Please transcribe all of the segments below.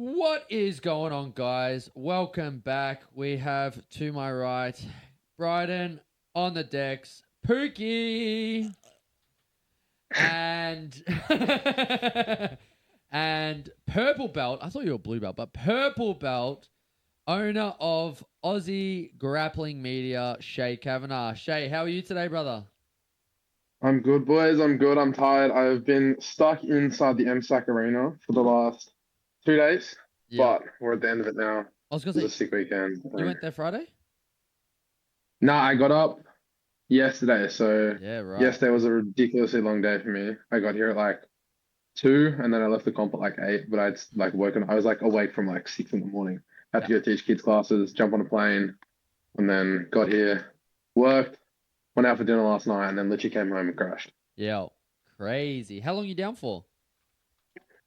What is going on, guys? Welcome back. We have to my right, Bryden on the decks, Pookie, and and purple belt. I thought you were blue belt, but purple belt owner of Aussie Grappling Media, Shea Kavanagh. Shea, how are you today, brother? I'm good, boys. I'm good. I'm tired. I've been stuck inside the MSAC arena for the last 2 days, Yeah, but we're at the end of it now. It I was gonna was a say sick weekend. you went there Friday. No, I got up yesterday, so Yeah, right. yesterday was a ridiculously long day for me. I got here at like 2, and then I left the comp at like 8, but I'd like woken. I was like awake from like 6 in the morning. Had Yeah, to go teach kids classes, jump on a plane, and then got here, worked, went out for dinner last night, and then literally came home and crashed. yeah, crazy. How long you down for?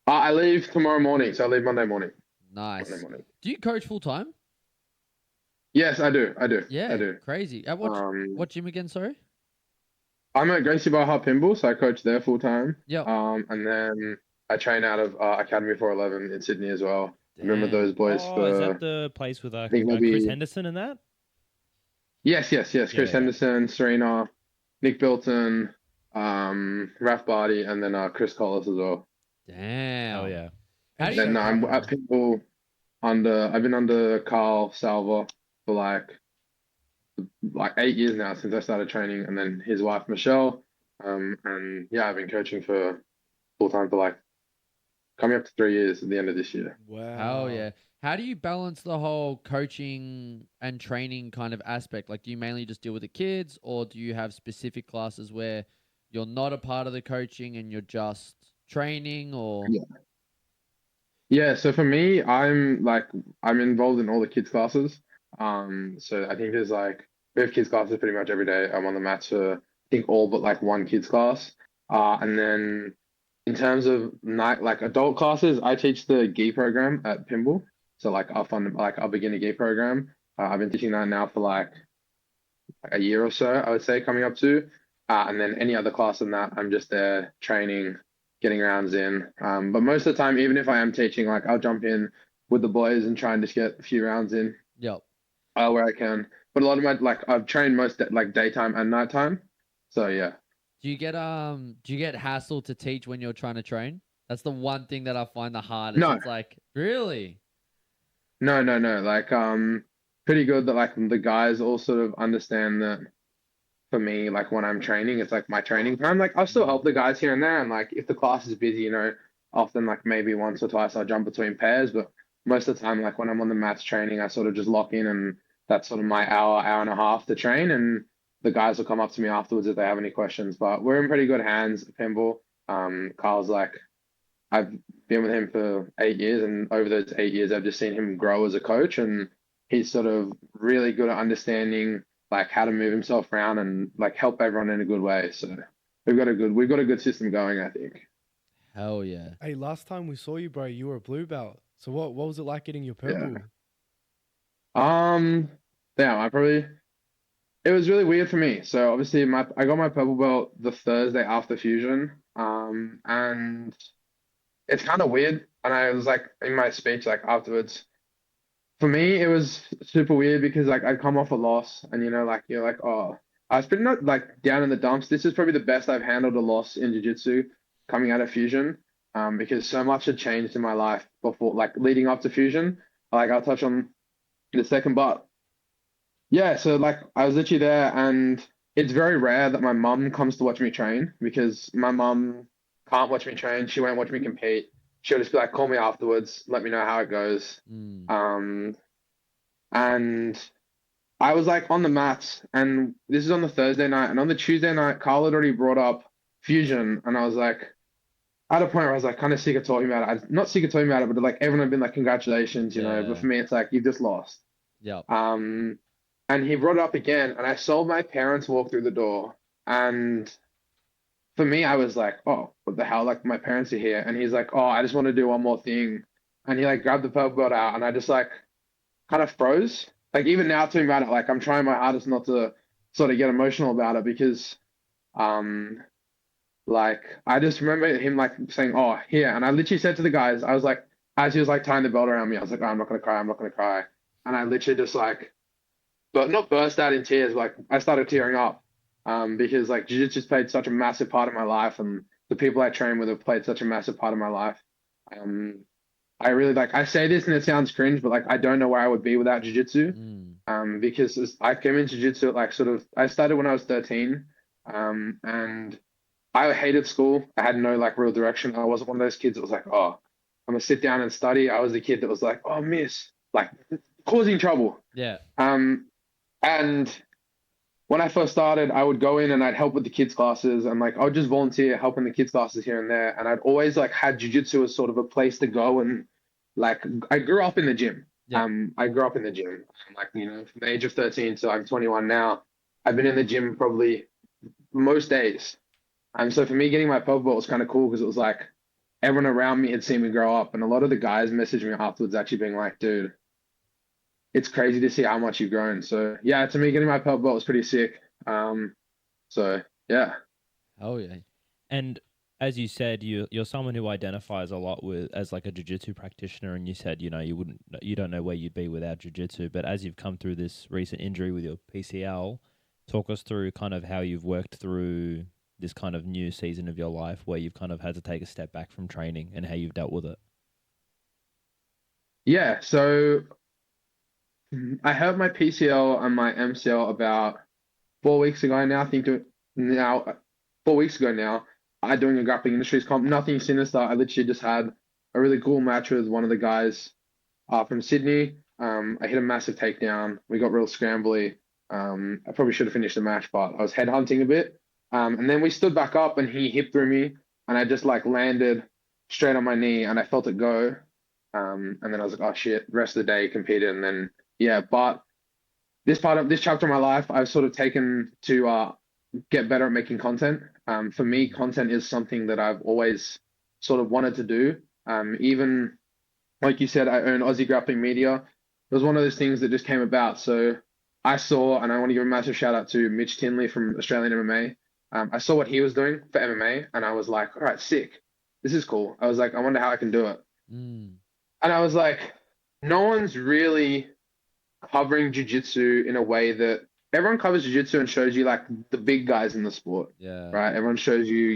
I leave tomorrow morning, so I leave Monday morning. Monday Nice. morning. Do you coach full time? Yes, I do. I do. I Yeah, do. crazy. At what Um, what gym again? Sorry. I'm at Gracie Barra Pinball, so I coach there full time. Yep. And then I train out of Academy 411 in Sydney as well. I've been with those Damn. boys Oh, is that for the place with I think Chris maybe Henderson and that? yes. Yeah, Chris yeah. Henderson, Serena, Nick Bilton, Raf Barty, and then Chris Collis as well. Hell Damn. yeah. How And do you? Then Shea I'm at Kavanagh. Pinball I've been under Carl Salva for like 8 years now since I started training, and then his wife Michelle. And yeah, I've been coaching for full time for like coming up to 3 years at the end of this year. Hell Wow. yeah. How do you balance the whole coaching and training kind of aspect? Like, do you mainly just deal with the kids, or do you have specific classes where you're not a part of the coaching and you're just training? Or Yeah. Yeah, so for me, I'm involved in all the kids classes. So I think there's like we have kids classes pretty much every day. I'm on the mats for I think all but like one kids class. And then in terms of night like adult classes, I teach the GI program at Pinball. So like our beginner GI program. I've been teaching that now for like a year or so, I would say, coming up to. And then any other class than that, I'm just there training, getting rounds in. But most of the time, even if I am teaching, like I'll jump in with the boys and try and just get a few rounds in yep. where I can. But a lot of my like I've trained like daytime and nighttime. So yeah. Do you get hassled to teach when you're trying to train? That's the one thing that I find the hardest. No, It's like, really? no. Like pretty good that like the guys all sort of understand that for me, like when I'm training, it's like my training time. Like I'll still Mm. help the guys here and there, and like if the class is busy, often like maybe once or twice I'll jump between pairs. But most of the time, like when I'm on the mats training, I sort of just lock in, and that's sort of my hour and a half to train, and the guys will come up to me afterwards if they have any questions. But we're in pretty good hands at Pinball. Carl's like I've been with him for 8 years, and over those 8 years, I've just seen him grow as a coach, and he's sort of really good at understanding like how to move himself around and like help everyone in a good way. So we've got a good system going, I think. Hell yeah. Hey, last time we saw you, bro, you were a blue belt. So what was it like getting your Yeah. purple? Um, damn, it was really weird for me. So obviously I got my purple belt the Thursday after Fusion. And it's kind of weird. And I was like in my speech like afterwards. For me, it was super weird because like I'd come off a loss, and like you're like, oh, I was pretty not like down in the dumps. This is probably the best I've handled a loss in jiu-jitsu coming out of Fusion, because so much had changed in my life before, like leading up to Fusion. Like I'll touch on in a second, but yeah, so like I was literally there, and it's very rare that my mum comes to watch me train because my mum can't watch me train. She won't watch me compete. She'll just be like, call me afterwards, let me know how it goes. Mm. Um, and I was like on the mats, and this is on the Thursday night, and on the Tuesday night, Carl had already brought up Fusion, and I was like, at a point where I was like kind of sick of talking about it. I'm not sick of talking about it, but like everyone had been like, congratulations, But Yeah. for me, it's like you've just lost. Yep. Um, and he brought it up again, and I saw my parents walk through the door, and for me, I was like, oh, what the hell? Like my parents are here, and he's like, oh, I just want to do one more thing, and he like grabbed the purple belt out, and I just like kind of froze. Like even now talking about it, like I'm trying my hardest not to sort of get emotional about it because like I just remember him like saying, "Oh, here," and I literally said to the guys, I was like, as he was like tying the belt around me, I was like, oh, I'm not gonna cry, I'm not gonna cry. And I literally just like, but not burst out in tears, like I started tearing up. Because like jiu-jitsu's played such a massive part of my life, and the people I train with have played such a massive part of my life. Um, I really like, I say this and it sounds cringe, but like I don't know where I would be without jiu-jitsu. Mm. Because I came into jiu-jitsu at like sort of, I started when I was 13. And I hated school. I had no like real direction. I wasn't one of those kids that was like, oh, I'm gonna sit down and study. I was the kid that was like, oh, miss, like causing trouble. Yeah. Um, and when I first started, I would go in and I'd help with the kids' classes, and like I would just volunteer helping the kids' classes here and there. And I'd always like had jujitsu as sort of a place to go, and like I grew up in the gym. Yeah. I grew up in the gym. Like, from the age of 13, so I'm 21 now. I've been in the gym probably most days. So for me, getting my purple belt was kind of cool because it was like everyone around me had seen me grow up, and a lot of the guys messaged me afterwards, actually being like, "Dude, it's crazy to see how much you've grown." So yeah, to me, getting my purple belt was pretty sick. So yeah. Oh yeah. And as you said, you're someone who identifies a lot with as like a jiu-jitsu practitioner, and you said, you don't know where you'd be without jiu-jitsu, but as you've come through this recent injury with your PCL, talk us through kind of how you've worked through this kind of new season of your life where you've kind of had to take a step back from training and how you've dealt with it. Yeah, so I hurt my PCL and my MCL about 4 weeks ago now. I think now 4 weeks ago now. I doing a grappling industries comp. Nothing sinister. I literally just had a really cool match with one of the guys from Sydney. I hit a massive takedown. We got real scrambly. I probably should have finished the match, but I was headhunting a bit. And then we stood back up and he hip threw me, and I just like landed straight on my knee and I felt it go. And then I was like, oh shit, rest of the day competed. And then, yeah, but this chapter of my life, I've sort of taken to get better at making content. For me, content is something that I've always sort of wanted to do. Even like you said, I own Aussie Grappling Media. It was one of those things that just came about. So I saw, and I want to give a massive shout out to Mitch Tinley from Australian MMA. I saw what he was doing for MMA, and I was like, all right, sick. This is cool. I was like, I wonder how I can do it. Mm. And I was like, no one's really covering jiu-jitsu in a way that everyone covers jiu-jitsu and shows you like the big guys in the sport, Yeah. right? Everyone shows you,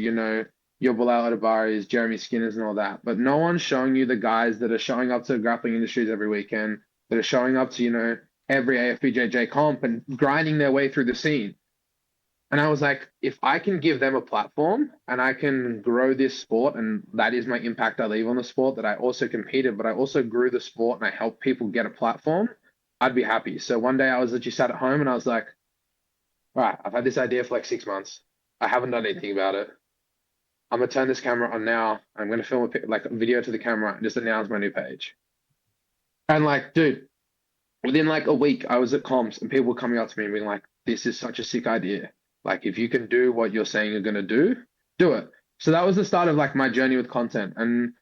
your Bilal Adabaris, Jeremy Skinners and all that. But no one's showing you the guys that are showing up to grappling industries every weekend, that are showing up to, every AFBJJ comp and grinding their way through the scene. And I was like, if I can give them a platform and I can grow this sport, and that is my impact I leave on the sport, that I also competed, but I also grew the sport and I helped people get a platform, I'd be happy. So one day I was literally sat at home and I was like, all right, I've had this idea for like 6 months. I haven't done anything about it. I'm gonna turn this camera on now. I'm gonna film a video to the camera and just announce my new page. And like, dude, within like a week, I was at comps and people were coming up to me and being like, this is such a sick idea. Like, if you can do what you're saying you're gonna do it. So that was the start of like my journey with content. And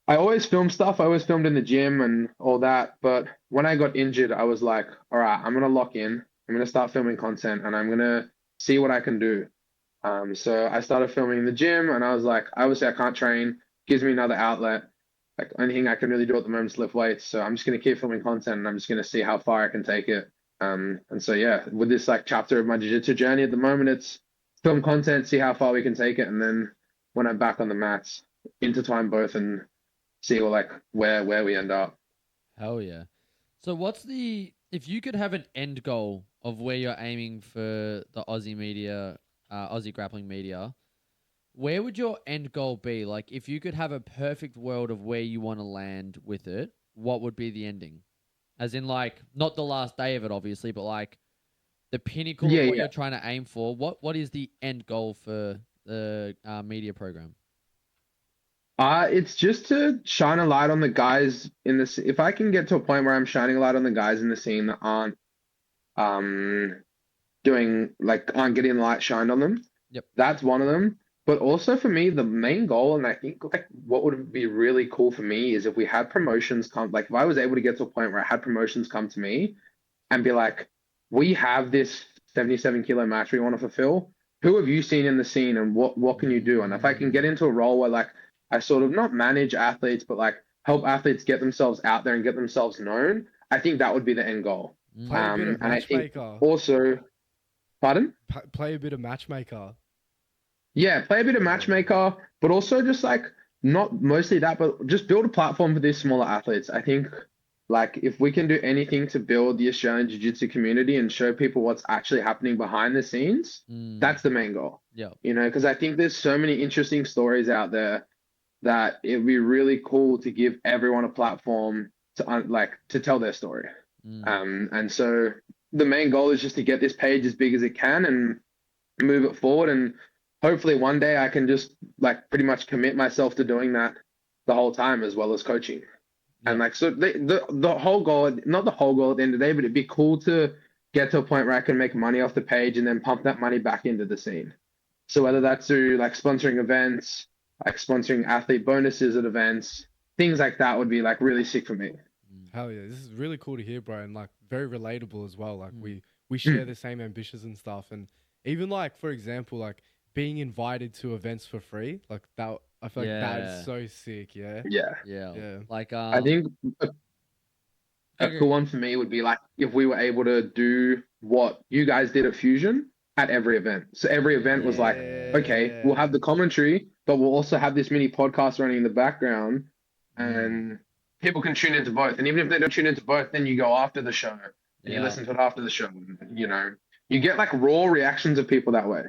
I always film stuff. I always filmed in the gym and all that. But when I got injured, I was like, all right, I'm gonna lock in. I'm gonna start filming content and I'm gonna see what I can do. So I started filming in the gym, and I was like, obviously I can't train. Gives me another outlet. Like, only thing I can really do at the moment is lift weights. So I'm just gonna keep filming content, and I'm just gonna see how far I can take it. And so yeah, with this like chapter of my jiu-jitsu journey at the moment, it's film content, see how far we can take it, and then when I'm back on the mats, intertwine both and see where we end up. Hell yeah. So if you could have an end goal of where you're aiming for the Aussie Grappling Media, where would your end goal be? Like, if you could have a perfect world of where you want to land with it, what would be the ending? As in, like, not the last day of it, obviously, but like the pinnacle of what you're trying to aim for. What is the end goal for the media program? It's just to shine a light on the guys in this. If I can get to a point where I'm shining a light on the guys in the scene that aren't aren't getting the light shined on them. Yep. That's one of them. But also for me, the main goal, and I think like what would be really cool for me is if we had promotions come, like if I was able to get to a point where I had promotions come to me and be like, we have this 77-kilo match we want to fulfill. Who have you seen in the scene and what can you do? And if I can get into a role where like I sort of not manage athletes, but like help athletes get themselves out there and get themselves known, I think that would be the end goal. Play a bit of And I think matchmaker. also, pardon? Play a bit of matchmaker. Yeah, play a bit of matchmaker, but also just like not mostly that, but just build a platform for these smaller athletes. I think like if we can do anything to build the Australian Jiu-Jitsu community and show people what's actually happening behind the scenes, that's the main goal. Yeah. You know, because I think there's so many interesting stories out there that it'd be really cool to give everyone a platform to like to tell their story. And so the main goal is just to get this page as big as it can and move it forward. And hopefully one day I can just like pretty much commit myself to doing that the whole time as well as coaching. Yeah. And like, so the whole goal, not the whole goal at the end of the day, but it'd be cool to get to a point where I can make money off the page and then pump that money back into the scene. So whether that's through like sponsoring events, like sponsoring athlete bonuses at events, things like that would be like really sick for me. Hell yeah, this is really cool to hear, bro, and like very relatable as well. Like we share the same ambitions and stuff, and even like for example, like being invited to events for free, like that. I feel like that is so sick. Yeah. Yeah. Like I think a cool one for me would be like if we were able to do what you guys did at Fusion at every event. So every event was like, okay, we'll have the commentary, but we'll also have this mini podcast running in the background, and people can tune into both. And even if they don't tune into both, then you go after the show and you listen to it after the show. You know, you get like raw reactions of people that way,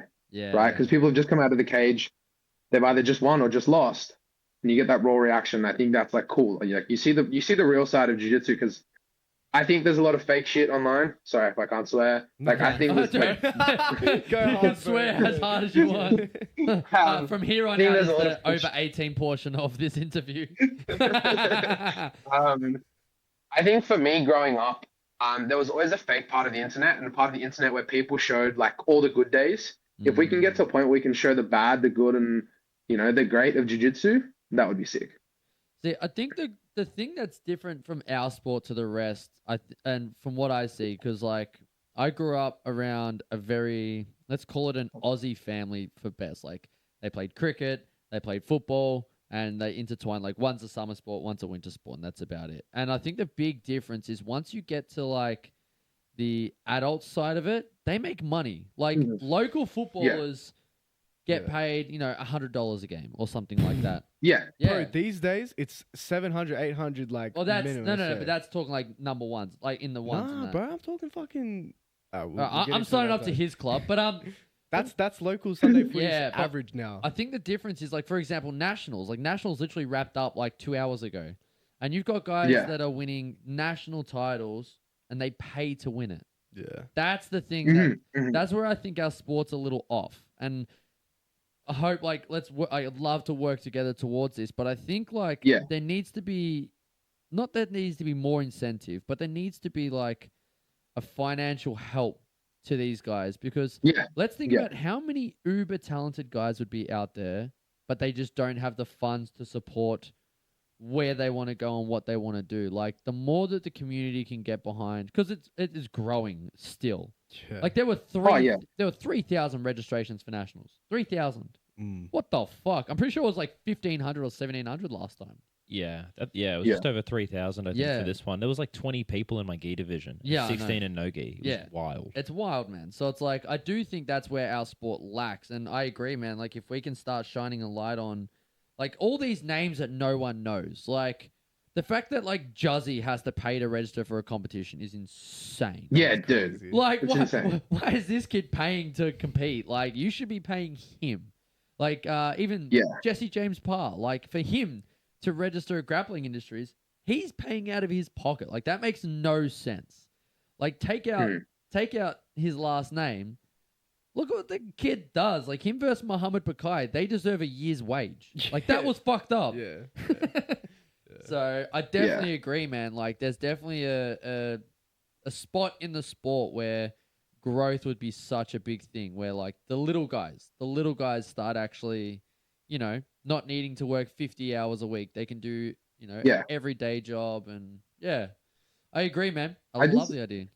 right? Because people have just come out of the cage, they've either just won or just lost, and you get that raw reaction. I think that's like cool. Like you see the real side of jiu-jitsu, because I think there's a lot of fake shit online. Sorry if I can't swear. Like I think there's like, Go hard, swear as hard as you want. From here on out is the over 18 portion of this interview. I think for me growing up, there was always a fake part of the internet and a part of the internet where people showed like all the good days. If we can get to a point where we can show the bad, the good, and you know the great of jiu-jitsu, that would be sick. See, I think the thing that's different from our sport to the rest, and from what I see, because like I grew up around a very, let's call it an Aussie family for best. Like they played cricket, they played football, and they intertwine. Like one's a summer sport, one's a winter sport, and that's about it. And I think the big difference is once you get to like the adult side of it, they make money. Like local footballers get paid, you know, $100 a game or something like that. Bro, these days it's 700, 800, like. Well, that's minimum, no, but that's talking like number ones, like in the ones. Nah, bro, I'm talking fucking. I'm signing up to his club, but that's local Sunday footy average now. I think the difference is like, for example, nationals. Like nationals literally wrapped up like 2 hours ago, and you've got guys that are winning national titles and they pay to win it. Yeah, that's the thing. That's where I think our sport's a little off, and I hope like I'd love to work together towards this, but I think like there needs to be, not that there needs to be more incentive, but there needs to be like a financial help to these guys, because let's think about how many uber talented guys would be out there, but they just don't have the funds to support where they want to go and what they want to do. Like the more that the community can get behind, because it is growing still. Like there were 3,000 registrations for nationals. 3,000. What the fuck? I'm pretty sure it was like 1,500 or 1,700 last time. Yeah, it was just over 3,000, I think, for this one. There was like 20 people in my gi division. 16 in no gi. It was wild. It's wild, man. So it's like, I do think that's where our sport lacks. And I agree, man. Like if we can start shining a light on like all these names that no one knows, like the fact that like Juzzy has to pay to register for a competition is insane. Yeah, dude. Like why is this kid paying to compete? Like you should be paying him. Like even Jesse James Parr, like for him to register at Grappling Industries, he's paying out of his pocket. Like that makes no sense. Like take out his last name. Look at what the kid does. Like him versus Muhammad Bakai, they deserve a year's wage. Like that was fucked up. So I definitely agree, man. Like there's definitely a spot in the sport where growth would be such a big thing, where like the little guys start actually, you know, not needing to work 50 hours a week. They can do, you know, everyday job. And I agree, man. I love the idea.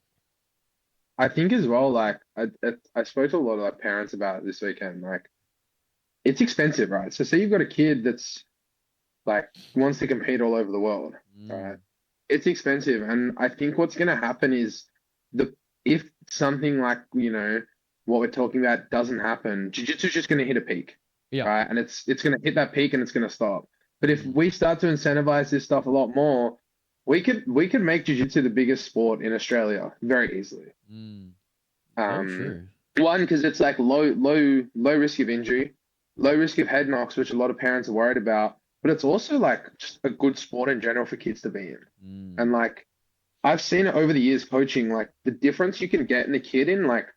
I think as well, like I spoke to a lot of like parents about it this weekend. Like it's expensive, right? So say you've got a kid that's like wants to compete all over the world. Right? It's expensive, and I think what's going to happen is if something like what we're talking about doesn't happen, jiu-jitsu is just going to hit a peak, Yeah. right? And it's going to hit that peak and it's going to stop. But if we start to incentivize this stuff a lot more, we could make jiu-jitsu the biggest sport in Australia very easily. Very true. One, because it's like low risk of injury, low risk of head knocks, which a lot of parents are worried about. But it's also like just a good sport in general for kids to be in. And like I've seen it over the years coaching, like the difference you can get in a kid in like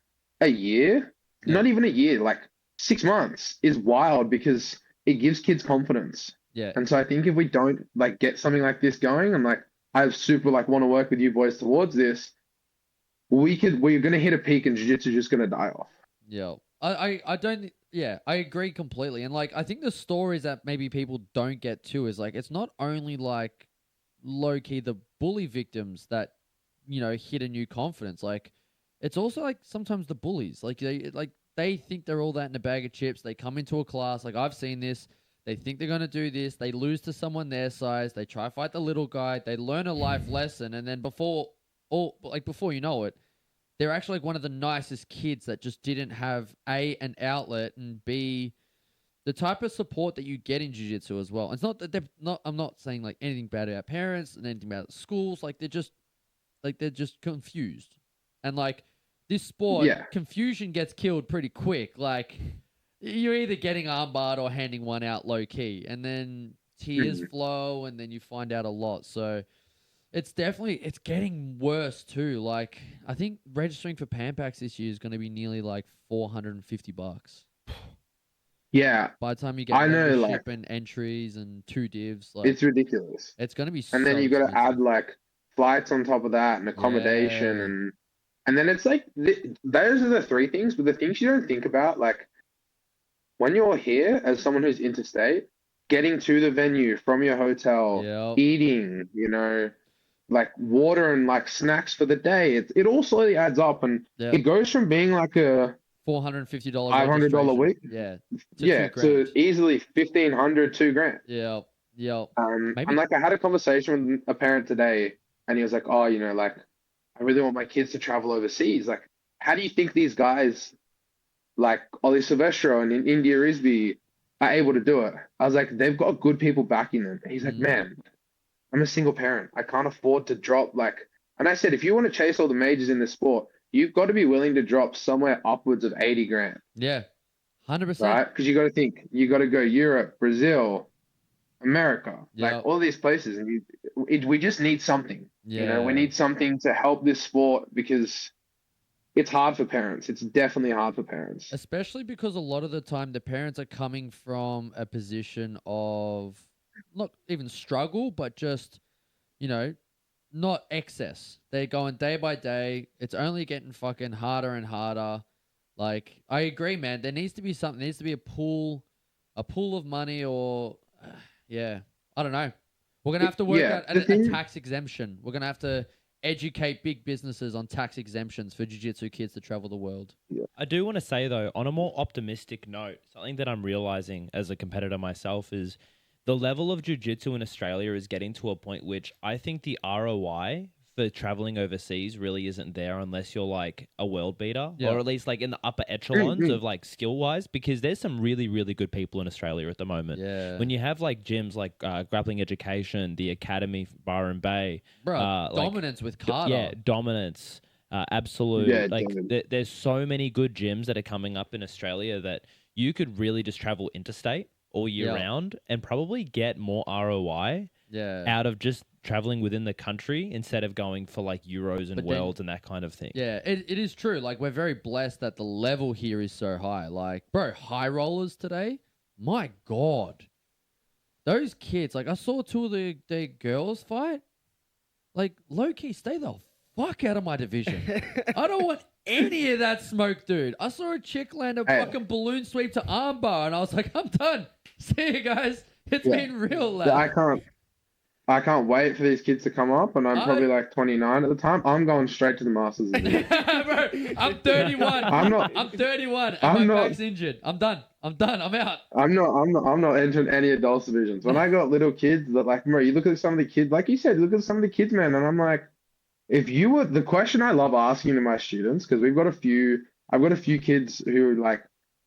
a year, not even a year, like 6 months is wild because it gives kids confidence. Yeah. And so I think if we don't like get something like this going, and like I super like want to work with you boys towards this, we're gonna hit a peak and jiu-jitsu just gonna die off. Yeah. I don't I agree completely. And like I think the stories that maybe people don't get too is like it's not only like low key the bully victims that hit a new confidence. Like it's also like sometimes the bullies. Like they think they're all that in a bag of chips. They come into a class, like I've seen this. They think they're going to do this. They lose to someone their size. They try to fight the little guy. They learn a life lesson. And then before you know it, they're actually like one of the nicest kids that just didn't have an outlet, and B, the type of support that you get in jiu-jitsu as well. It's not that I'm not saying like anything bad about parents and anything about schools. Like they're just confused. And like this sport, confusion gets killed pretty quick. Like you're either getting armbarred or handing one out low key, and then tears flow, and then you find out a lot. So it's getting worse too. Like I think registering for Pampaks this year is going to be nearly like $450. Yeah. By the time you get membership and entries and 2 divs, like it's ridiculous. It's going to be and then you got to add like flights on top of that and accommodation and then it's like those are the 3 things, but the things you don't think about, like when you're here as someone who's interstate, getting to the venue from your hotel, eating, like water and like snacks for the day, it all slowly adds up, and it goes from being like a $450 $500 week, to easily $1,500, $2,000. And like I had a conversation with a parent today, and he was like, "Oh, like I really want my kids to travel overseas. Like, how do you think these guys, like Ollie Silvestro and in India Risby, are able to do it?" I was like, "They've got good people backing them." And he's like, "Man, I'm a single parent. I can't afford to drop like." And I said, if you want to chase all the majors in this sport, you've got to be willing to drop somewhere upwards of 80 grand. Yeah, 100%. Right? Because you got to think, you got to go Europe, Brazil, America, like all these places, and we just need something. We need something to help this sport because it's hard for parents. It's definitely hard for parents. Especially because a lot of the time the parents are coming from a position of not even struggle, but just, not excess. They're going day by day. It's only getting fucking harder and harder. Like, I agree, man. There needs to be something. There needs to be a pool of money or, I don't know. We're going to have to work out a tax exemption. We're going to have to educate big businesses on tax exemptions for jiu-jitsu kids to travel the world. I do want to say, though, on a more optimistic note, something that I'm realizing as a competitor myself is the level of jiu-jitsu in Australia is getting to a point which I think the ROI for traveling overseas really isn't there unless you're like a world beater or at least like in the upper echelons of like skill-wise, because there's some really, really good people in Australia at the moment. Yeah. When you have like gyms like Grappling Education, the Academy, Byron Bay. Dominance with Carter. Yeah, Dominance. Absolute. There's so many good gyms that are coming up in Australia that you could really just travel interstate all year round and probably get more ROI out of just traveling within the country instead of going for like Euros and Worlds and that kind of thing. Yeah, it is true. Like, we're very blessed that the level here is so high. Like, bro, high rollers today, my God. Those kids, like, I saw 2 of the girls fight. Like, low-key, stay the fuck out of my division. I don't want any of that smoke, dude. I saw a chick land a fucking balloon sweep to armbar, and I was like, I'm done. See you guys. It's been real, lad. I can't wait for these kids to come up, and I'm probably like 29 at the time. I'm going straight to the Masters. Bro, I'm 31. I'm not. I'm 31, and I'm my not. back's injured. I'm done. I'm out. I'm not entering any adults divisions. When I got little kids that like, bro, you look at some of the kids, like you said, look at some of the kids, man, and I'm like, if you were the question I love asking to my students, because I've got a few kids who like,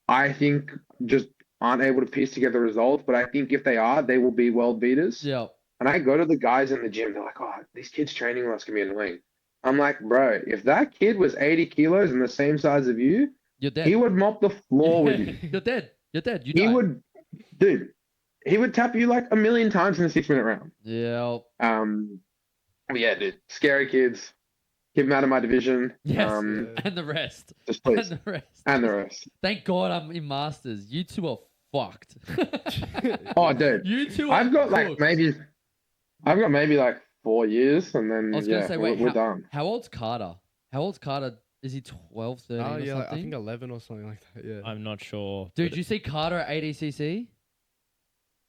I think just aren't able to piece together results, but I think if they are, they will be world beaters. Yeah. And I go to the guys in the gym, they're like, oh, these kids training with us can be annoying. I'm like, bro, if that kid was 80 kilos and the same size of you, You're dead. he would mop the floor with you. You're dead. You're dead. You He die. would, dude, he would tap you like a million times in a 6-minute round. Yeah. But yeah, dude, scary kids. Keep them out of my division. Yes. Yeah. And the rest. Just please. And the rest. And the rest. Thank God I'm in Masters. You two are fucked. Oh, dude. You two are I've got cooked. maybe like 4 years, and then I was gonna say, wait, we're done. How old's Carter? How old's Carter? Is he 12, 13 Oh or yeah, like, I something? think 11 or something like that. Yeah. I'm not sure. Dude, but you see Carter at ADCC?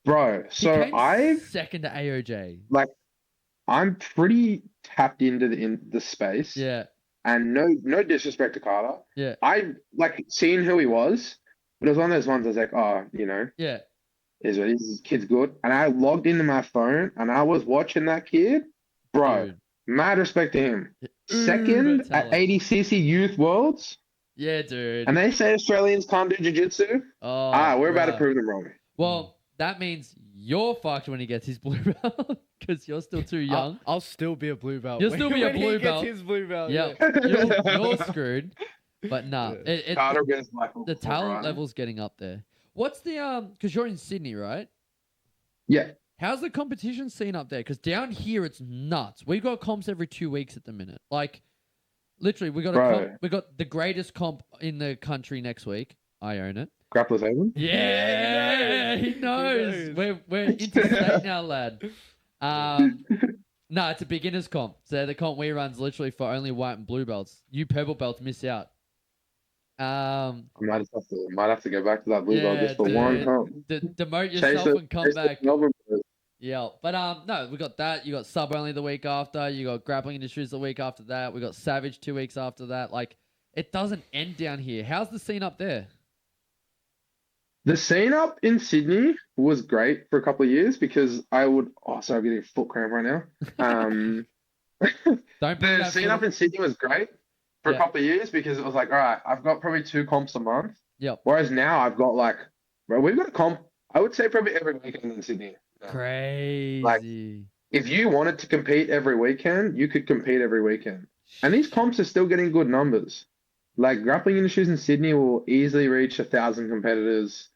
Bro, He so came second to AOJ. I'm pretty tapped into the space. Yeah. And no disrespect to Carter. Yeah. I like seeing who he was, but it was one of those ones I was like, oh, Yeah. this kid's good. And I logged into my phone and I was watching that kid. Bro, Dude. mad respect to him. Uber Second at talent. ADCC Youth Worlds. Yeah, dude. And they say Australians can't do jiu-jitsu. Oh, We're about to bruh. prove them wrong. Well, that means you're fucked when he gets his blue belt because you're still too young. I'll still be a blue belt. You'll still be a when blue he belt. Gets his blue belt. Yeah, Yeah. you're screwed. But nah, Yeah. Carter gets like the talent level's getting up there. What's the because you're in Sydney, right? Yeah. How's the competition scene up there? Because down here it's nuts. We got comps every 2 weeks at the minute. Like, literally, we got we got the greatest comp in the country next week. I own it. Grapplers Haven. Yeah, he knows. We're interstate now, lad. No, it's a beginners comp. So the comp we run's literally for only white and blue belts. You purple belts miss out. I might have to go back to that blue belt just for one comp. Demote yourself and come back. Melbourne. Yeah, but no, we got that. You got sub only the week after. You got grappling industries the week after that. We got Savage 2 weeks after that. Like, it doesn't end down here. How's the scene up there? The scene up in Sydney was great for a couple of years because sorry, I'm getting a foot cramp right now. Don't bring The that scene foot- up in Sydney was great for a couple of years because it was like, all right, I've got probably 2 comps a month. Yep. Whereas now I've got we've got a comp, I would say probably every weekend in Sydney. Crazy. If you wanted to compete every weekend, you could compete every weekend. And these comps are still getting good numbers. Like grappling industries in Sydney will easily reach 1,000 competitors.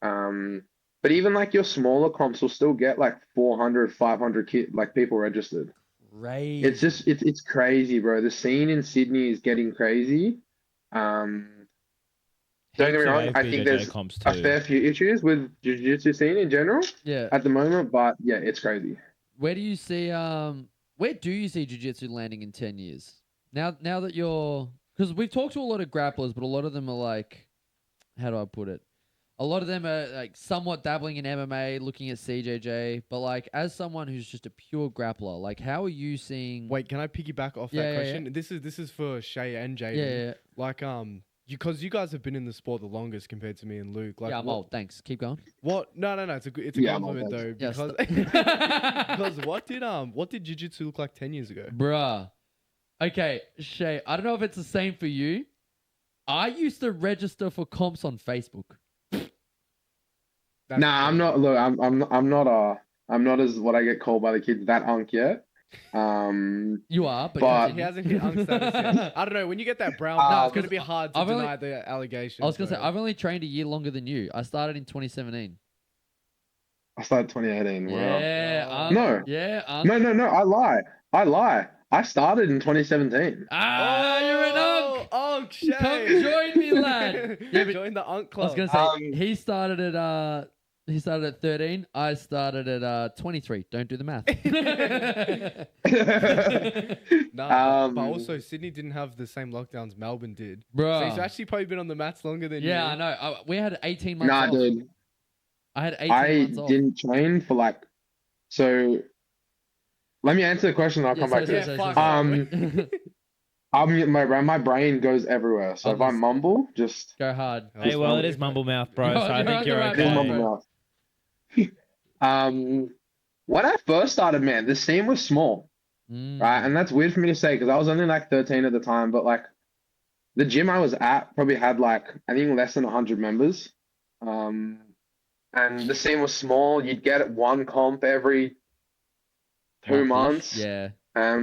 But even like your smaller comps will still get like 400, 500 people registered. Crazy. It's crazy, bro. The scene in Sydney is getting crazy. Don't get me wrong, I think there's a fair few issues with jiu-jitsu scene in general Yeah. at the moment, but yeah, it's crazy. Where do you see jiu-jitsu landing in 10 years? Now that you're, because we've talked to a lot of grapplers, but a lot of them are like, how do I put it? A lot of them are like somewhat dabbling in MMA, looking at CJJ, but like as someone who's just a pure grappler, like how are you seeing? Wait, can I piggyback off Yeah, that yeah, question? This is for Shea and Jaden. Yeah. Like because you guys have been in the sport the longest compared to me and Luke. Like, Yeah, I'm old. Thanks. Keep going. What? No. It's a Yeah, I'm old, compliment though Yes. because what did jiu-jitsu look like 10 years ago? Bruh. Okay, Shay, I don't know if it's the same for you. I used to register for comps on Facebook. Nah, I'm not. Look, I'm not as what I get called by the kids that unk yet. You are, but But- He hasn't hit unk status yet. I don't know. When you get that brown No, belt, it's gonna 'cause be hard to I've only- deny the allegations. I was gonna say bro. I've only trained a year longer than you. I started in 2017. I started 2018. Wow. Yeah, Wow. unk. Yeah, No. I lie. I started in 2017. You're an unk. Oh, Shay. Come join me, lad. Yeah, but Join the unk I club. was gonna say he started at 13. I started at 23. Don't do the math. Nah, but also Sydney didn't have the same lockdowns Melbourne did. So Bro. he's actually probably been on the mats longer than you. Yeah, I know. We had 18 months Nah, off. dude. I had 18 I months off. didn't train for so let me answer the question. I'll Yeah, come back to sorry, it. sorry, fuck sorry, it. My brain goes everywhere. So if I Honest. mumble, just Go hard. Hey, well, it is mumble mouth, bro. You're- So I you're think on you're the right do path, okay. mumble bro. mouth. When I first started, man, the scene was small, right? And that's weird for me to say because I was only like 13 at the time. But like the gym I was at probably had like I think less than 100 members. And the scene was small. You'd get one comp every 2 Month-ish. months. Yeah.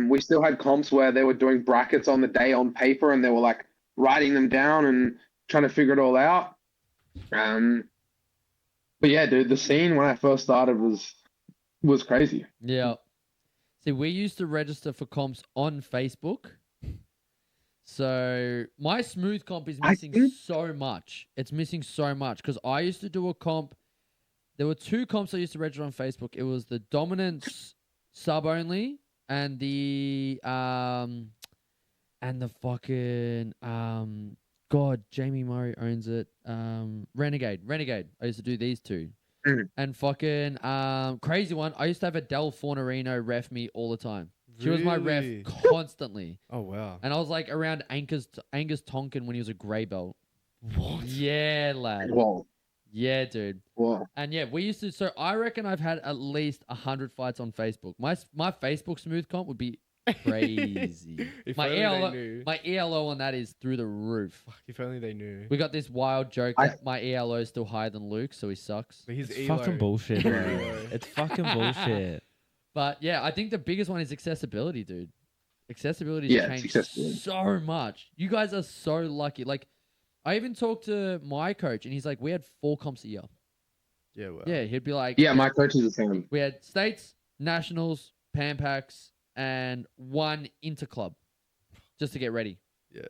We still had comps where they were doing brackets on the day on paper and they were like writing them down and trying to figure it all out. But yeah, dude, the scene when I first started was crazy. Yeah. See, we used to register for comps on Facebook. So my smooth comp is I missing think so much. It's missing so much because I used to do a comp. There were 2 comps I used to register on Facebook. It was the dominance sub only and the fucking God, Jamie Murray owns it. Renegade. I used to do these 2. Mhm. And fucking crazy one. I used to have Adele Fornerino ref me all the time. She was my ref Really? constantly. Oh wow. And I was like around Angus Tonkin when he was a grey belt. What? Yeah, lad. Whoa, Yeah, dude. whoa. And yeah, we used to. So I reckon I've had at least 100 fights on Facebook. My Facebook smooth comp would be crazy. If my only they ELO, knew. my ELO on that is through the roof. Fuck, if only they knew. We got this wild joke I- that my ELO is still higher than Luke, so he sucks. But he's It's Elo. fucking bullshit, bro. Elo. It's fucking bullshit. But yeah, I think the biggest one is accessibility, dude. Accessibility's Yeah, it's changed accessibility. so much. You guys are so lucky. Like, I even talked to my coach, and he's like, we had 4 comps a year. Yeah, well. Yeah, he'd be like, Yeah, my coach is the same. we had states, nationals, Pan Packs, and 1 interclub just to get ready. Yeah.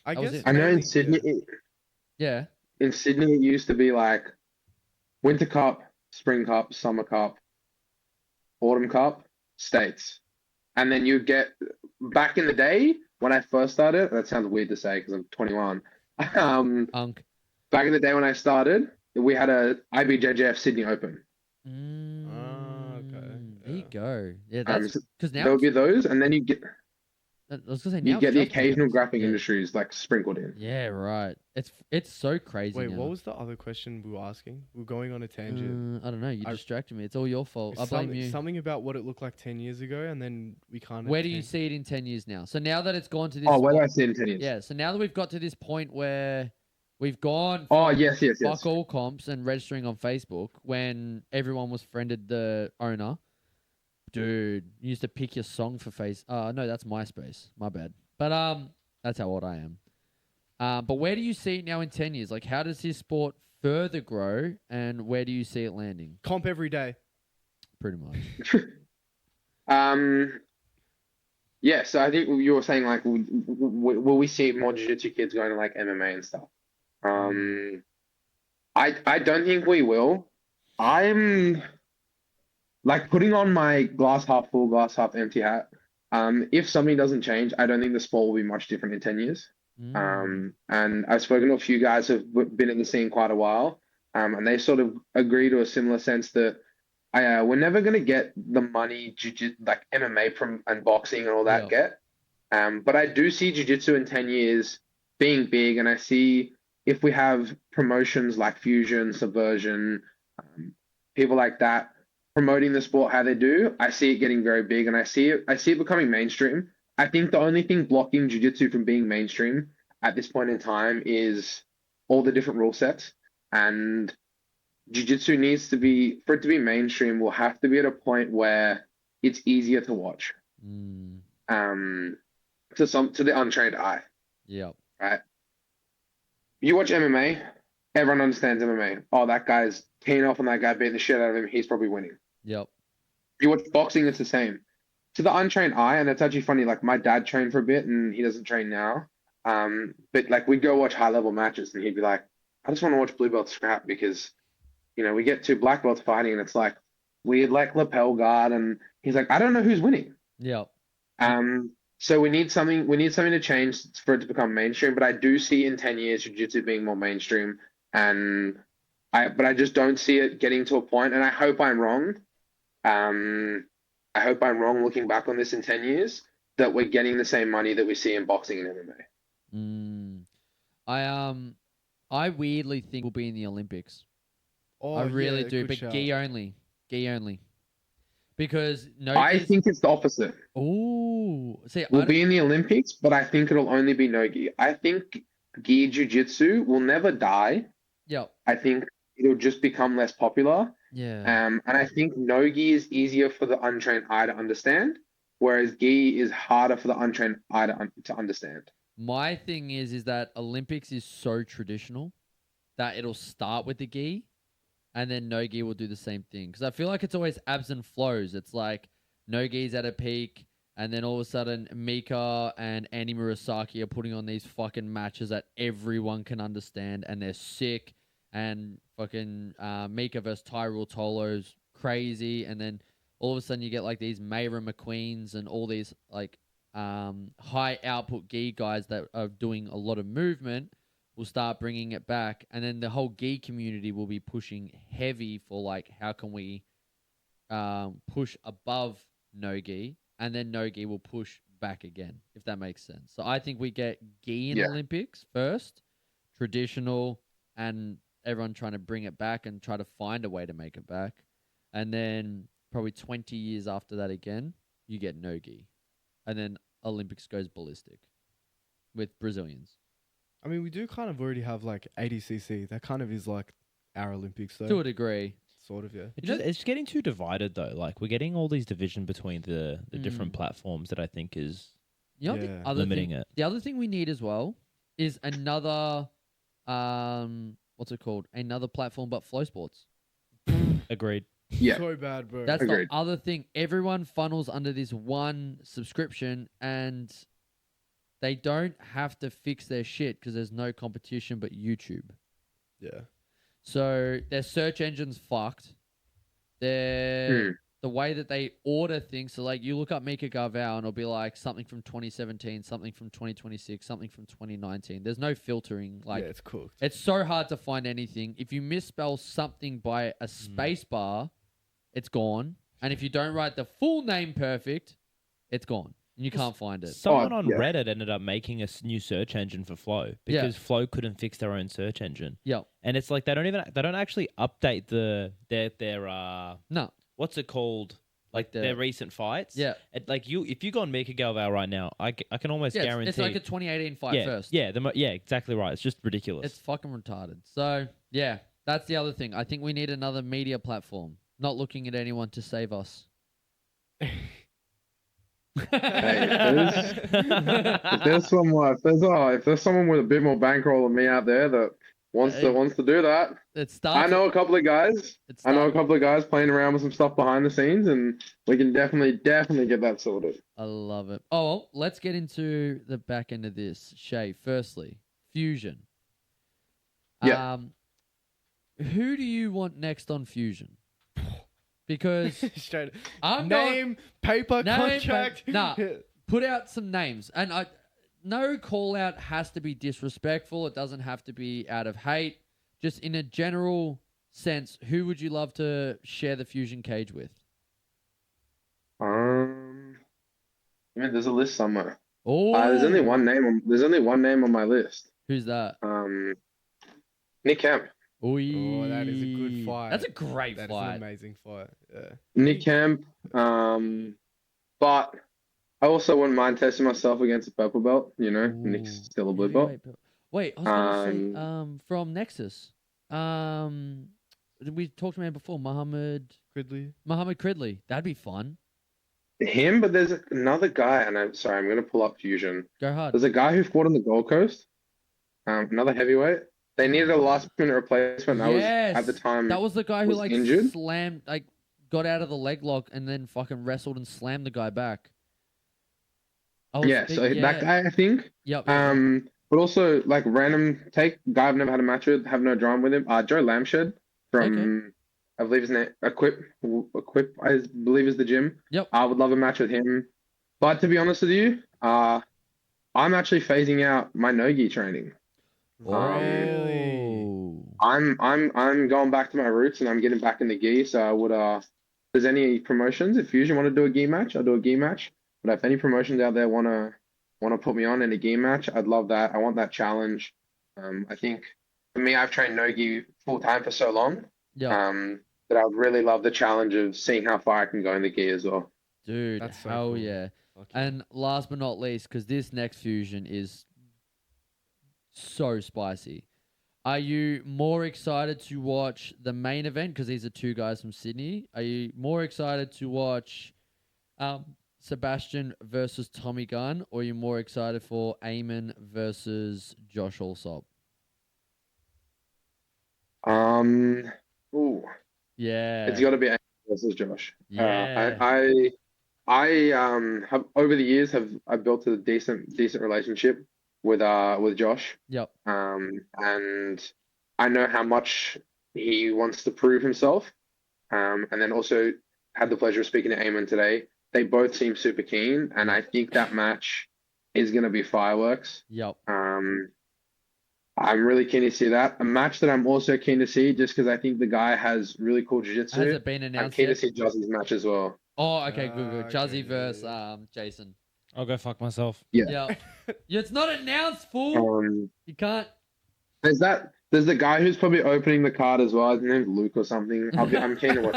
I That was guess it. I know in mainly- Sydney, Yeah. in Sydney, it used to be like Winter Cup, Spring Cup, Summer Cup, Autumn Cup, States. And then you get back in the day when I first started, that sounds weird to say because I'm 21. Unk. Back in the day when I started, we had a IBJJF Sydney Open. okay, There you yeah. go. Yeah, Um, that's so because now there would be those, and then you I was gonna say now get the it's just occasional workouts. grappling Yeah. industries like sprinkled in. Yeah, right. It's so crazy. Wait, now. what was the other question we were asking? We were going on a tangent. I don't know. You I- distracted me. It's all your fault. I blame you. Something about what it looked like 10 years ago, and then we kind of. Where do you see it in 10 years now? So now that it's gone to this. Oh, where do I point- see it in 10 years? Yeah. So now that we've got to this point where we've gone. Oh, from yes. Fuck all comps and registering on Facebook when everyone was friended the owner. Dude, you used to pick your song for face. No, that's MySpace. My bad. But that's how old I am. But where do you see it now in 10 years? Like, how does this sport further grow, and where do you see it landing? Comp every day. Pretty much. Yeah, so I think you were saying like, will we see more jiu-jitsu kids going to like MMA and stuff? I don't think we will. I'm like putting on my glass half full, glass half empty hat. If something doesn't change, I don't think the sport will be much different in 10 years. And I've spoken to a few guys who've been in the scene quite a while, and they sort of agree to a similar sense that we're never going to get the money like MMA and boxing and all that get. But I do see jiu-jitsu in 10 years being big, and I see if we have promotions like Fusion, Subversion, people like that promoting the sport how they do, I see it getting very big, and I see it becoming mainstream. I think the only thing blocking jiu-jitsu from being mainstream at this point in time is all the different rule sets, and jiu-jitsu needs to be, for it to be mainstream, will have to be at a point where it's easier to watch. To the untrained eye. Yep. Right? You watch MMA, everyone understands MMA. Oh, that guy's teeing off on that guy, beating the shit out of him, he's probably winning. Yep. You watch boxing, it's the same. To the untrained eye, and it's actually funny, like my dad trained for a bit and he doesn't train now. But like we'd go watch high level matches and he'd be like, I just want to watch blue belt scrap because, we get 2 black belts fighting and it's like weird like lapel guard, and he's like, I don't know who's winning. Yep. So we need something to change for it to become mainstream, but I do see in 10 years jiu-jitsu being more mainstream, but I just don't see it getting to a point, and I hope I'm wrong. I hope I'm wrong looking back on this in 10 years, that we're getting the same money that we see in boxing and MMA. I weirdly think we'll be in the Olympics. Oh, I really yeah, do, good but shout. gi only, because I nogi's. think it's the opposite. Oh, see, I We'll don't, be in the Olympics, but I think it'll only be no gi. I think gi jiu-jitsu will never die. yeah, I think it'll just become less popular. yeah. And I think no gi is easier for the untrained eye to understand, whereas gi is harder for the untrained eye to understand. My thing is that Olympics is so traditional that it'll start with the gi, and then no gi will do the same thing. Because I feel like it's always ebbs and flows. It's like no gi's at a peak, and then all of a sudden Mika and Andy Murasaki are putting on these fucking matches that everyone can understand, and they're sick. And fucking Mika versus Tyrell Tolo's crazy, and then all of a sudden you get like these Mayra McQueens and all these like high output gi guys that are doing a lot of movement will start bringing it back, and then the whole gi community will be pushing heavy for like how can we push above no gi, and then no gi will push back again, if that makes sense. So I think we get gi in Yeah. Olympics first, traditional, and everyone trying to bring it back and try to find a way to make it back, and then probably 20 years after that again, you get no gi, and then Olympics goes ballistic with Brazilians. I mean, we do kind of already have like 80cc. That kind of is like our Olympics, though. To a degree. Sort of, yeah. It's getting too divided though. Like we're getting all these division between the different platforms that I think is You know, Yeah. the other limiting thing, it. The other thing we need as well is another, what's it called? Another platform, but flow sports. Agreed. Yeah. So bad, bro. That's Agreed. the other thing. Everyone funnels under this one subscription, and they don't have to fix their shit because there's no competition but YouTube. Yeah. So their search engine's fucked. The way that they order things, so like you look up Mika Garval and it'll be like something from 2017, something from 2026, something from 2019. There's no filtering. Like yeah, it's cooked. it's so hard to find anything. If you misspell something by a space bar, it's gone. And if you don't write the full name perfect, it's gone. And you can't find it. Someone on yeah. Reddit ended up making a new search engine for Flow Yeah. because Flow couldn't fix their own search engine. Yeah. And it's like they don't actually update their No. what's it called? Like the- their recent fights. Yeah. Like if you go on Mika Galval right now, I can almost Yeah, guarantee it's like a 2018 fight yeah, first. Yeah, yeah, exactly right. It's just ridiculous. It's fucking retarded. So, yeah, that's the other thing. I think we need another media platform. Not looking at anyone to save us. If there's someone with a bit more bankroll than me out there that wants to do that, It starts. I know a couple of guys. I know a couple of guys playing around with some stuff behind the scenes, and we can definitely get that sorted. I love it. Oh, well, let's get into the back end of this. Shea, firstly, Fusion. Yeah. Who do you want next on Fusion? Because Straight. I'm Name, paper, Name, contract. nah. put out some names, and no call out has to be disrespectful. It doesn't have to be out of hate. Just in a general sense, who would you love to share the Fusion cage with? I mean, there's a list somewhere. Oh, There's only one name. There's only one name on my list. Who's that? Nick Kemp. Oh, that is a good fight. That's a great That is fight. an amazing fight. Yeah. Nick Kemp. But I also wouldn't mind testing myself against a purple belt. You know, Nick's Ooh. still a blue belt. Wait, I was going to say, from Nexus. We talked about him before, Muhammad Cridley. That'd be fun. Him, but there's another guy, and I'm sorry, I'm gonna pull up Fusion. Go hard. There's a guy who fought on the Gold Coast. Another heavyweight. They needed a last minute replacement. That was at the time. That was the guy who was like injured. slammed, like got out of the leg lock and then fucking wrestled and slammed the guy back. So that guy, I think. Yep. But also like random take guy I've never had a match with, have no drama with him. Joe Lamshed from I believe his name Equip, I believe is the gym. Yep. I would love a match with him. But to be honest with you, I'm actually phasing out my no-gi training. Really? Oh. I'm going back to my roots and I'm getting back in the gi. So I would there's any promotions, if Fusion want to do a gi match, I'll do a gi match. But if any promotions out there wanna put me on in a gi match, I'd love that. I want that challenge. I think for me, I've trained no gi full time for so long. Yeah. That I would really love the challenge of seeing how far I can go in the gi as well. Dude, That's so hell cool. yeah. Fuck yeah. And last but not least, because this next fusion is so spicy. Are you more excited to watch the main event? Because these are two guys from Sydney. Are you more excited to watch Sebastian versus Tommy Gunn? Or are you more excited for Eamon versus Josh Alsop? Ooh, Yeah. it's got to be Aaron versus Josh. Yeah. I have over the years I built a decent relationship with Josh. Yep. And I know how much he wants to prove himself. And then also had the pleasure of speaking to Eamon today. They both seem super keen, and I think that match is going to be fireworks. Yep. I'm really keen to see that. A match that I'm also keen to see, just because I think the guy has really cool jiu-jitsu. Has it been I'm announced keen to yet? see Jozzy's match as well. Oh, okay, good. Okay, Juzzy yeah, versus yeah. Jason. I'll go fuck myself. Yeah. Yeah. Yeah, it's not announced, fool. You can't. There's the guy who's probably opening the card as well. His name's Luke or something. I'm keen to watch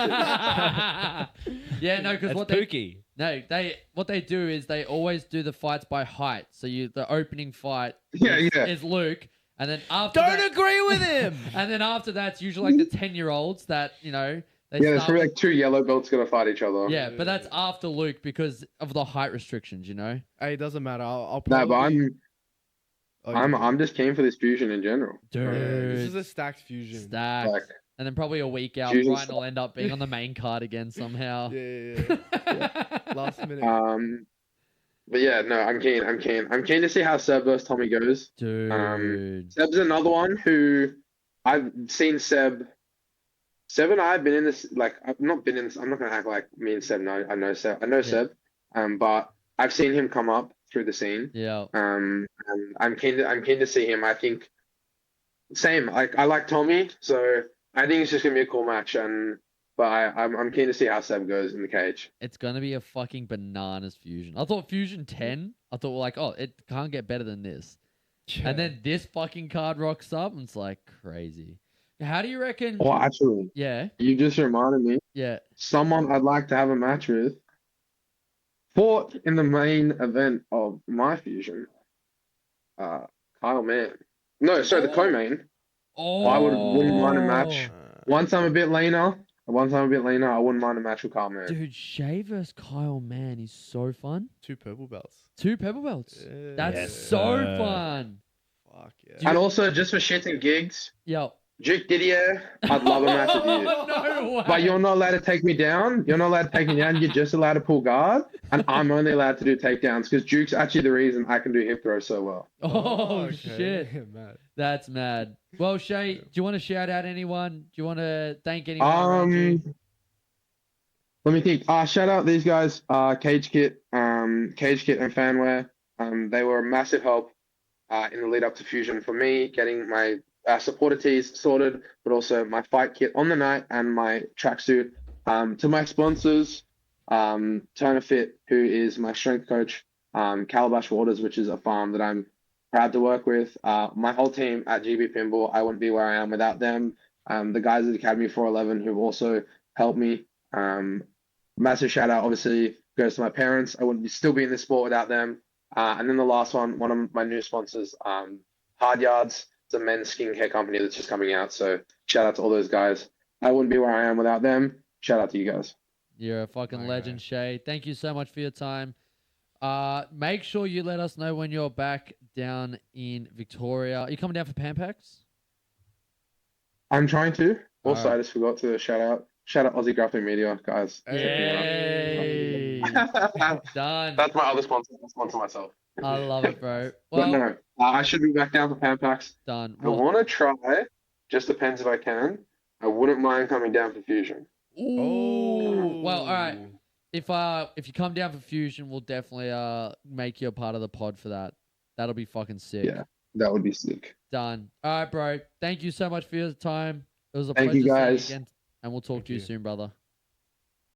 it. Yeah, no, because That's what they Pookie. what they do is they always do the fights by height. So the opening fight Yeah, is, yeah. is Luke, and then after Don't that, agree with him. and then after that, it's usually like the 10-year-olds that they Yeah, there's start probably with- like two yellow belts gonna fight each other. yeah, but that's after Luke because of the height restrictions. Hey, it doesn't matter. I'll No, probably. but I'm just keen for this fusion in general. Dude, This is a stacked fusion. stacked. Like, And then probably a week out, Fusion Brighton will end up being on the main card again somehow. Yeah. Last minute. But yeah, no, I'm keen. I'm keen to see how Seb versus Tommy goes. Dude. Seb's another one who I've seen Seb. Seb and I have been in this, like, I've not been in this, I'm not gonna act like me and Seb know. I know Seb. Seb. But I've seen him come up through the scene. Yeah. And I'm keen to see him. I think same. Like, I like Tommy, so I think it's just gonna be a cool match. But I'm keen to see how Seb goes in the cage. It's going to be a fucking bananas fusion. I thought Fusion 10, I thought like, oh, it can't get better than this. Yeah. And then this fucking card rocks up and it's like crazy. How do you reckon? Oh, actually, Yeah. you just reminded me. Yeah. Someone I'd like to have a match with fought in the main event of my fusion. Kyle Mann. No, sorry, the co-main. Oh. I wouldn't mind a match. Once I'm a bit leaner, I wouldn't mind a match with Kyle Mann. Dude, Shea versus Kyle Mann is so fun. 2 purple belts. 2 purple belts. Yeah. That's Yes, so sir. fun. Fuck yeah. Do you- And also, just for shits and gigs, Yo. Duke Didier, I'd love a match with you. No way. But you're not allowed to take me down. You're not allowed to take me down. You're just allowed to pull guard. And I'm only allowed to do takedowns because Duke's actually the reason I can do hip throws so well. Oh, okay. shit. Mad. That's mad. Well, Shay, do you want to shout out anyone? Do you want to thank anyone? around you? Let me think. Shout out these guys, Cage Kit and Fanware. They were a massive help in the lead up to Fusion for me, getting my supporter tees sorted, but also my fight kit on the night and my tracksuit. To my sponsors, Turner Fit, who is my strength coach, Calabash Waters, which is a farm that I'm proud to work with. My whole team at GB Pinball, I wouldn't be where I am without them. The guys at Academy 411 who also helped me. Massive shout out, obviously, goes to my parents. I wouldn't still be in this sport without them. And then the last one of my new sponsors, Hard Yards. It's a men's skincare company that's just coming out. So shout out to all those guys. I wouldn't be where I am without them. Shout out to you guys. You're a fucking Okay. legend, Shay. Thank you so much for your time. Make sure you let us know when you're back down in Victoria. Are you coming down for Pampax? I'm trying to. Also, Alright. I just forgot to shout out Aussie Grappling Media, guys. Yay! Done. That's my other sponsor. I sponsor myself. I love it, bro. But Well, no, I should be back down for Pampax. done. I want to try. Just depends if I can. I wouldn't mind coming down for Fusion. Ooh. Well, all right. If you come down for Fusion, we'll definitely make you a part of the pod for that. That'll be fucking sick. Yeah, that would be sick. Done. All right, bro. Thank you so much for your time. It was a Thank pleasure you, seeing guys. again, and we'll talk Thank to you you. soon, brother.